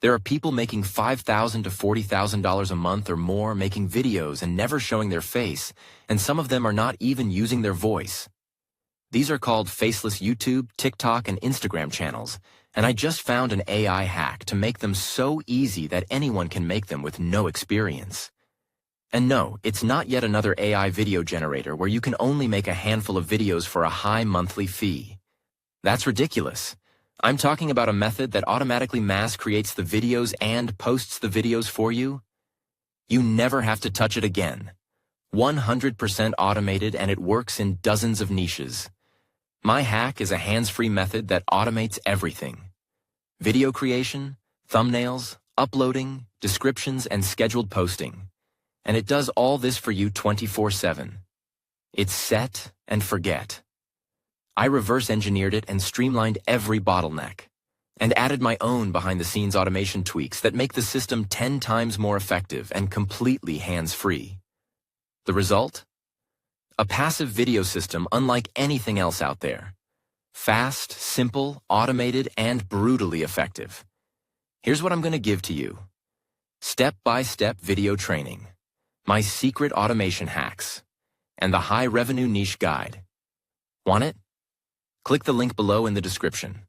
There are people making $5,000 to $40,000 a month or more making videos and never showing their face, and some of them are not even using their voice. These are called faceless YouTube, TikTok, and Instagram channels, and I just found an AI hack to make them so easy that anyone can make them with no experience. And no, it's not yet another AI video generator where you can only make a handful of videos for a high monthly fee. That's ridiculous. I'm talking about a method that automatically mass creates the videos and posts the videos for you. You never have to touch it again. 100% automated, and it works in dozens of niches. My hack is a hands-free method that automates everything. Video creation, thumbnails, uploading, descriptions, and scheduled posting. And it does all this for you 24/7. It's set and forget. I reverse engineered it and streamlined every bottleneck, and added my own behind-the-scenes automation tweaks that make the system 10 times more effective and completely hands-free. The result? A passive video system unlike anything else out there. Fast, simple, automated, and brutally effective. Here's what I'm going to give to you. Step-by-step video training, my secret automation hacks, and the high-revenue niche guide. Want it? Click the link below in the description.